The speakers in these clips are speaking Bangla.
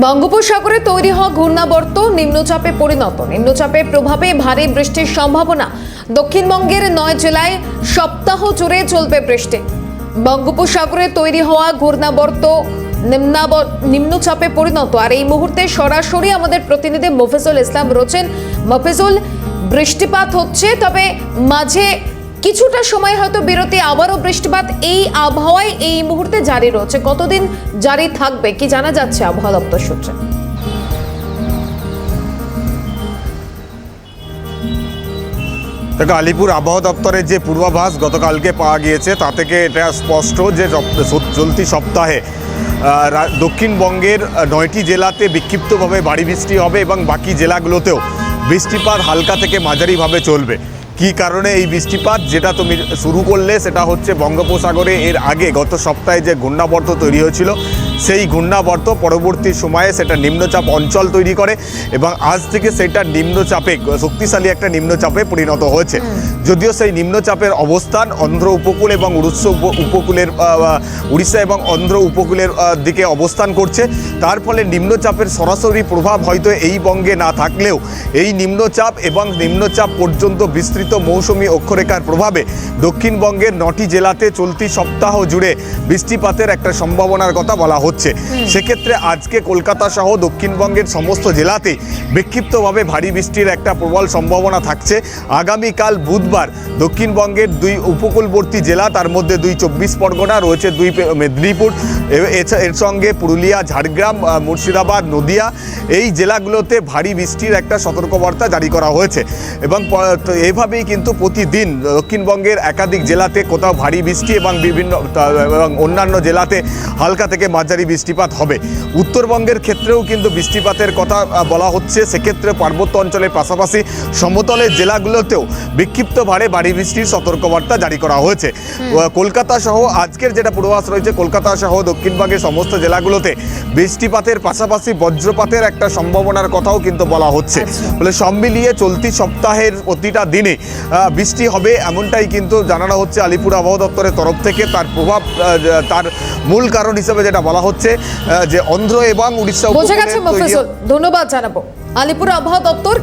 বঙ্গোপসাগরে তৈরি হওয়া ঘূর্ণাবর্ত নিম্নচাপে পরিণত। নিম্নচাপের প্রভাবে ভারী বৃষ্টির সম্ভাবনা। দক্ষিণবঙ্গের 9 জেলায় সপ্তাহ জুড়ে চলবে বৃষ্টি। বঙ্গোপসাগরে তৈরি হওয়া ঘূর্ণাবর্ত নিম্নচাপে পরিণত। আর এই মুহূর্তে সরাসরি আমাদের প্রতিনিধি মফিজুল ইসলাম রয়েছেন। মফিজুল, বৃষ্টিপাত হচ্ছে, তবে মাঝে কিছুটা সময় হয়তো বিরতি, আবারও বৃষ্টিপাত, এই আবহাওয়ায় এই মুহূর্তে জারি রয়েছে। কতদিন জারি থাকবে কি জানা যাচ্ছে আবহাওয়া দপ্তর সূত্রে? আলিপুর আবহাওয়া দপ্তরের যে পূর্বাভাস গতকালকে পাওয়া গিয়েছে তা থেকে এটা স্পষ্ট যে চলতি সপ্তাহে দক্ষিণবঙ্গের 9টি জেলাতে বিক্ষিপ্তভাবে ভারী বৃষ্টি হবে এবং বাকি জেলাগুলোতেও বৃষ্টিপাত হালকা থেকে মাঝারিভাবে চলবে। কি কারণে এই বৃষ্টিপাত, যেটা তুমি শুরু করলে, সেটা হচ্ছে বঙ্গোপসাগরে এর আগে গত সপ্তাহে যে ঘূর্ণাবর্ত তৈরি হয়েছিল, সেই ঘূর্ণাবর্ত পরবর্তী সময়ে সেটা নিম্নচাপ অঞ্চল তৈরি করে এবং আজ থেকে সেটা নিম্নচাপে, শক্তিশালী একটা নিম্নচাপে পরিণত হয়েছে। যদিও সেই নিম্নচাপের অবস্থান অন্ধ্র উপকূল এবং উড়িষ্যা এবং অন্ধ্র উপকূলের দিকে অবস্থান করছে। তার ফলে নিম্নচাপের সরাসরি প্রভাব হয়তো এই বঙ্গে না থাকলেও এই নিম্নচাপ এবং নিম্নচাপ পর্যন্ত বিস্তৃত মৌসুমী অক্ষরেখার প্রভাবে দক্ষিণবঙ্গের 9টি জেলাতে চলতি সপ্তাহ জুড়ে বৃষ্টিপাতের একটা সম্ভাবনার কথা বলা হচ্ছে। সেক্ষেত্রে আজকে কলকাতা সহ দক্ষিণবঙ্গের সমস্ত জেলাতেই বিক্ষিপ্তভাবে ভারী বৃষ্টির একটা প্রবল সম্ভাবনা থাকছে। আগামীকাল বুধবার দক্ষিণবঙ্গের 2 উপকূলবর্তী জেলা, তার মধ্যে 2 24 পরগনা রয়েছে, 2 মেদিনীপুর, এর সঙ্গে পুরুলিয়া, ঝাড়গ্রাম, মুর্শিদাবাদ, নদিয়া, এই জেলাগুলোতে ভারী বৃষ্টির একটা সতর্কবার্তা জারি করা হয়েছে। এবং এইভাবেই কিন্তু প্রতিদিন দক্ষিণবঙ্গের একাধিক জেলাতে কোথাও ভারী বৃষ্টি এবং অন্যান্য জেলাতে হালকা থেকে মাঝারি বৃষ্টিপাত হবে। উত্তরবঙ্গের ক্ষেত্রেও কিন্তু বৃষ্টিপাতের কথা বলা হচ্ছে। সেক্ষেত্রে পার্বত্য অঞ্চলের পাশাপাশি সমতলের জেলাগুলোতেও বিক্ষিপ্তভাবে ভারী বৃষ্টির সতর্কবার্তা জারি করা হয়েছে। কলকাতা সহ আজকের যেটা পূর্বাভাস রয়েছে, কলকাতা সহ দক্ষিণবঙ্গের সমস্ত জেলাগুলোতে বৃষ্টিপাতের পাশাপাশি বজ্রপাতের একটা সম্ভাবনার কথাও কিন্তু বলা হচ্ছে। ফলে সব মিলিয়ে চলতি সপ্তাহের প্রতিটা দিনে বৃষ্টি হবে এমনটাই কিন্তু জানানো হচ্ছে আলিপুর আবহাওয়া দপ্তরের তরফ থেকে। তার প্রভাব, তার মূল কারণ হিসেবে যেটা বলা হচ্ছে যে অন্ধ্র এবং উড়িষ্যা। বোঝা গেছে মফিজুল, ধন্যবাদ জানাবো। আলিপুর আবহাওয়া দপ্তর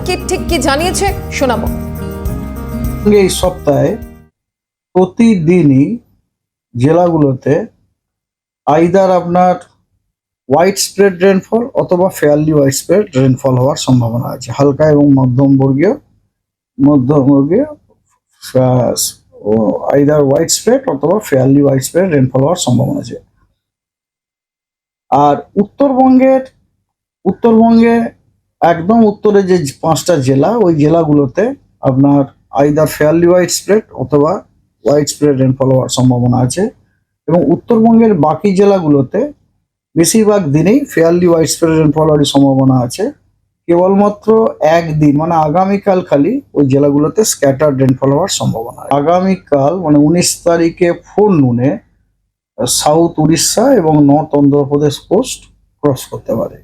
কি জানিয়েছে শোনাবো। এই সপ্তাহে প্রতিদিনই জেলাগুলোতে আইদার আপনার হোয়াইট স্প্রেড রেনফল অথবা ফেয়ারলি হোয়াইট স্প্রেড রেনফল হওয়ার সম্ভাবনা আছে। হালকা এবং মধ্যমবর্গীয় আইদার হোয়াইট স্প্রেড অথবা ফেয়ারলি হোয়াইট স্প্রেড রেনফল হওয়ার সম্ভাবনা আছে। আর উত্তরবঙ্গে একদম উত্তরে যে 5টা জেলা, ওই জেলাগুলোতে আপনার আইদার ফেয়ারলি হোয়াইট স্প্রেড অথবা হোয়াইট স্প্রেড রেনফল হওয়ার সম্ভাবনা আছে। এবং উত্তরবঙ্গের বাকি জেলাগুলোতে বেশিরভাগ দিনেই ফেয়ারলি হোয়াইট স্প্রেড রেনফল হওয়ার সম্ভাবনা আছে। কেবলমাত্র একদিন মানে আগামীকাল খালি ওই জেলাগুলোতে স্ক্যাটার্ড রেনফল হওয়ার সম্ভাবনা। আগামীকাল মানে 19 তারিখে ফোরনুনে সাউথ উড়িষ্যা এবং নর্থ অন্ধ্রপ্রদেশ কোস্ট ক্রস করতে পারে।